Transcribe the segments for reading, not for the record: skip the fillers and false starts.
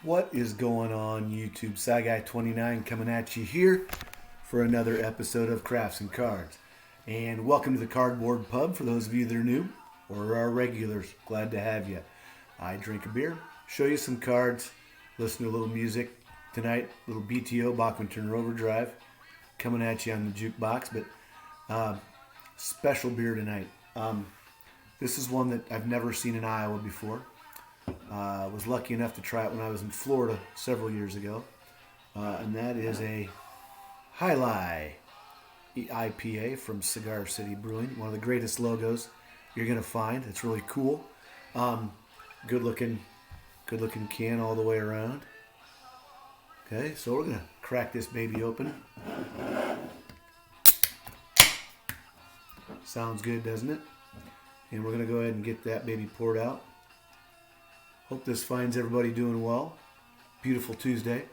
What is going on, YouTube? SciGuy29 coming at you here for another episode of Crafts and Cards. And welcome to the Cardboard Pub for those of you that are new or are regulars. Glad to have you. I drink a beer, show you some cards, listen to a little music. Tonight, little BTO, Bachman Turner Overdrive, coming at you on the jukebox. But special beer tonight. This is one that I've never seen in Iowa before. Was lucky enough to try it when I was in Florida several years ago. And that is a Jai Alai IPA from Cigar City Brewing. One of the greatest logos you're going to find. It's really cool. Good looking can all the way around. Okay, so we're going to crack this baby open. Sounds good, doesn't it? And we're going to go ahead and get that baby poured out. Hope this finds everybody doing well. Beautiful Tuesday.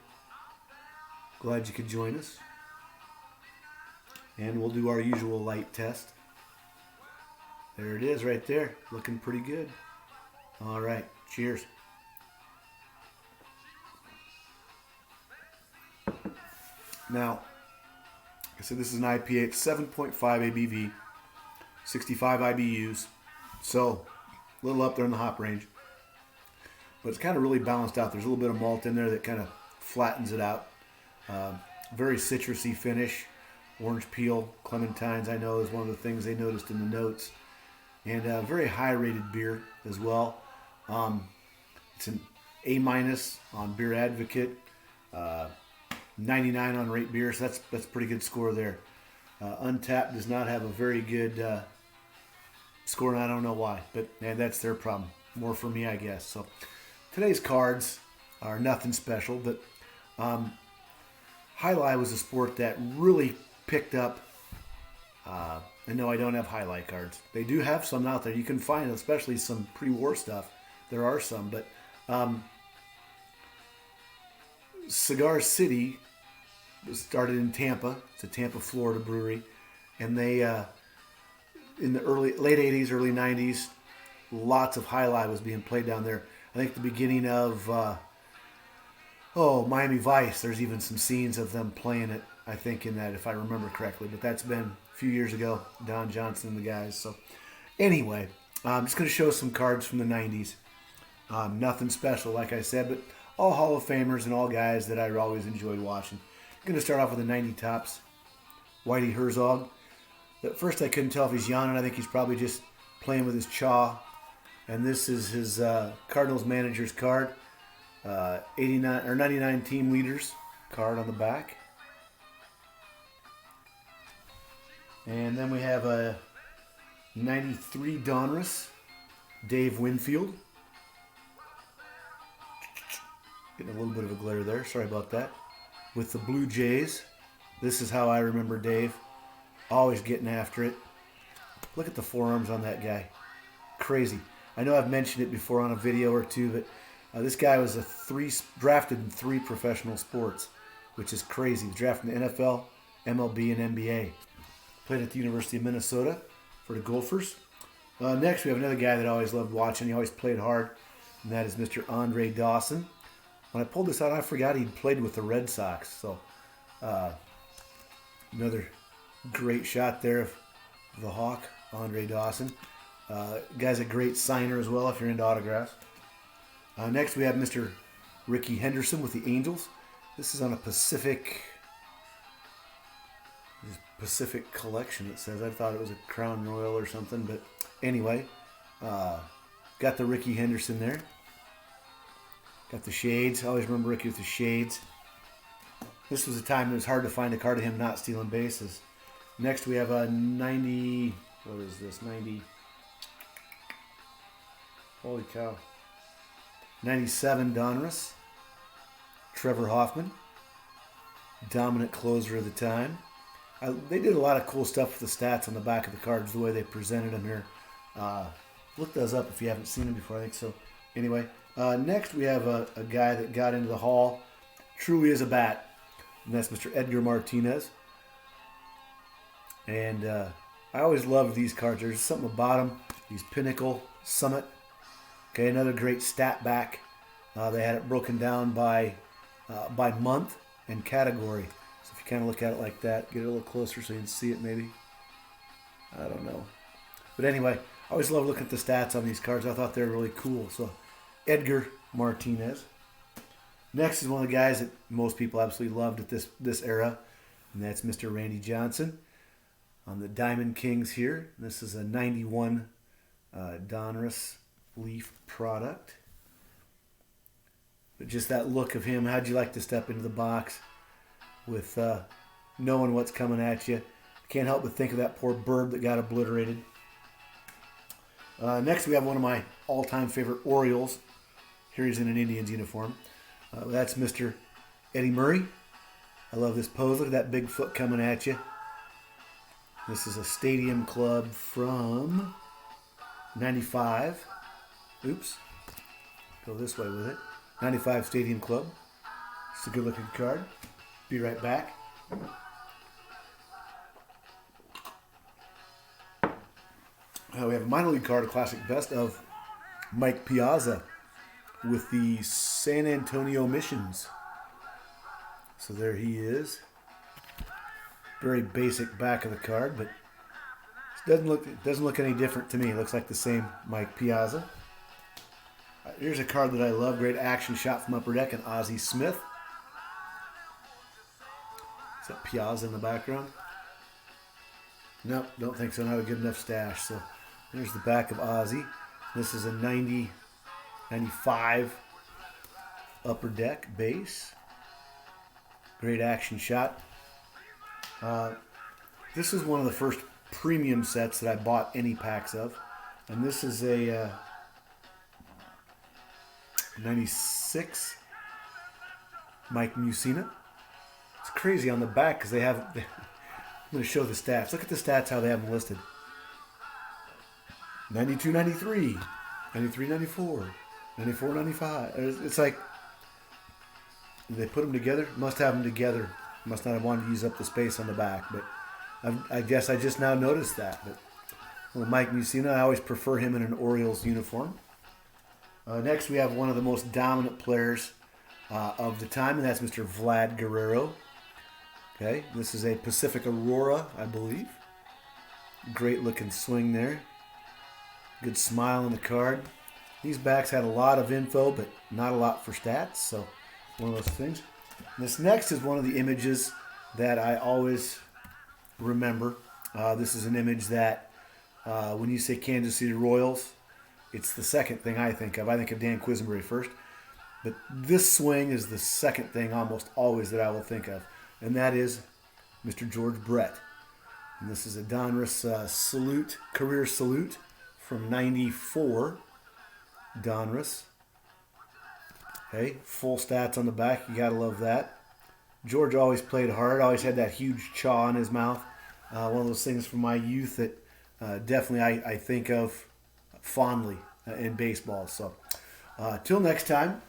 Glad you could join us. And we'll do our usual light test. There it is right there. Looking pretty good. All right. Cheers. Now, like I said, this is an IPA. It's 7.5 ABV, 65 IBUs. So, a little up there in the hop range. But it's kind of really balanced out. There's a little bit of malt in there that kind of flattens it out. Very citrusy finish. Orange peel, clementines, I know, is one of the things they noticed in the notes. And very high-rated beer as well. It's an A- on Beer Advocate. 99 on Rate Beer, so that's a pretty good score there. Untapped does not have a very good score, and I don't know why. But that's their problem. More for me, I guess. So today's cards are nothing special, but Jai Alai was a sport that really picked up. And no, I don't have Jai Alai cards. They do have some out there. You can find, especially some pre-war stuff. There are some, but Cigar City was started in Tampa. It's a Tampa, Florida brewery, and they in the late '80s, early '90s. Lots of Jai Alai was being played down there. I think the beginning of Miami Vice. There's even some scenes of them playing it. I think in that, if I remember correctly. But that's been a few years ago. Don Johnson and the guys. So anyway, I'm just going to show some cards from the '90s. Nothing special, like I said, but all Hall of Famers and all guys that I always enjoyed watching. I'm going to start off with the '90 tops. Whitey Herzog. At first, I couldn't tell if he's yawning. I think he's probably just playing with his chaw. And this is his Cardinals manager's card. 89 or 99 team leaders card on the back. And then we have a 93 Donruss, Dave Winfield. Getting a little bit of a glare there. Sorry about that. With the Blue Jays. This is how I remember Dave. Always getting after it. Look at the forearms on that guy. Crazy. I know I've mentioned it before on a video or two, but this guy was drafted in 3 professional sports, which is crazy. He was drafted in the NFL, MLB, and NBA. Played at the University of Minnesota for the Gophers. Next, we have another guy that I always loved watching. He always played hard, and that is Mr. Andre Dawson. When I pulled this out, I forgot he'd played with the Red Sox. So, another great shot there of the Hawk, Andre Dawson. Guy's a great signer as well if you're into autographs. Next we have Mr. Ricky Henderson with the Angels. This is on a Pacific collection, it says. I thought it was a Crown Royal or something, but anyway. Got the Ricky Henderson there. Got the shades. I always remember Ricky with the shades. This was a time it was hard to find a card of him not stealing bases. Next we have a 90... What is this? 90... Holy cow. 97 Donruss. Trevor Hoffman. Dominant closer of the time. They did a lot of cool stuff with the stats on the back of the cards, the way they presented them here. Look those up if you haven't seen them before, I think so. Anyway, next we have a guy that got into the Hall. Truly is a bat. And that's Mr. Edgar Martinez. And I always love these cards. There's something about them. These Pinnacle, Summit. Okay, another great stat back. They had it broken down by month and category. So if you kind of look at it like that, get it a little closer so you can see it maybe. I don't know. But anyway, I always love looking at the stats on these cards. I thought they were really cool. So Edgar Martinez. Next is one of the guys that most people absolutely loved at this era, and that's Mr. Randy Johnson on the Diamond Kings here. This is a 91 Donruss Leaf product. But just that look of him, how'd you like to step into the box with knowing what's coming at you? Can't help but think of that poor bird that got obliterated. Next we have one of my all-time favorite Orioles. Here he's in an Indians uniform. That's Mr. Eddie Murray. I love this pose. Look at that big foot coming at you. This is a Stadium Club from 95. Oops. Go this way with it. 95 Stadium Club. It's a good looking card. Be right back. We have a minor league card, a classic best of Mike Piazza with the San Antonio Missions. So there he is. Very basic back of the card, but it doesn't look any different to me. It looks like the same Mike Piazza. Here's a card that I love. Great action shot from Upper Deck and Ozzie Smith. Is that Piazza in the background? Nope, don't think so. Not a good enough stash. So there's the back of Ozzie. This is a 95 Upper Deck base. Great action shot. This is one of the first premium sets that I bought any packs of. And this is a 96 Mike Mussina. It's crazy on the back because they have... I'm going to show the stats. Look at the stats, how they have them listed. 92, 93, 93, 94, 94, 95. It's like they put them together. Must have them together. Must not have wanted to use up the space on the back. But I guess I just now noticed that. But well, Mike Mussina, I always prefer him in an Orioles uniform. Next, we have one of the most dominant players of the time, and that's Mr. Vlad Guerrero. Okay, this is a Pacific Aurora, I believe. Great looking swing there. Good smile on the card. These backs had a lot of info, but not a lot for stats, so one of those things. This next is one of the images that I always remember. This is an image that when you say Kansas City Royals, it's the second thing I think of. I think of Dan Quisenberry first. But this swing is the second thing almost always that I will think of. And that is Mr. George Brett. And this is a Donruss salute, career salute from 94 Donruss. Okay, full stats on the back. You got to love that. George always played hard, always had that huge chaw in his mouth. One of those things from my youth that definitely I think of fondly in baseball. So, till next time,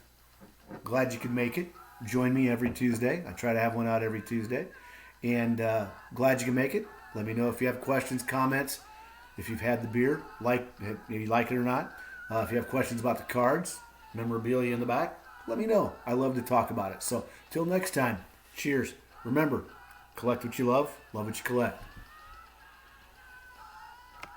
glad you could make it. Join me every Tuesday. I try to have one out every Tuesday. And glad you can make it. Let me know if you have questions, comments, if you've had the beer, if you like it or not. If you have questions about the cards, memorabilia in the back, let me know. I love to talk about it. So, till next time, cheers. Remember, collect what you love what you collect.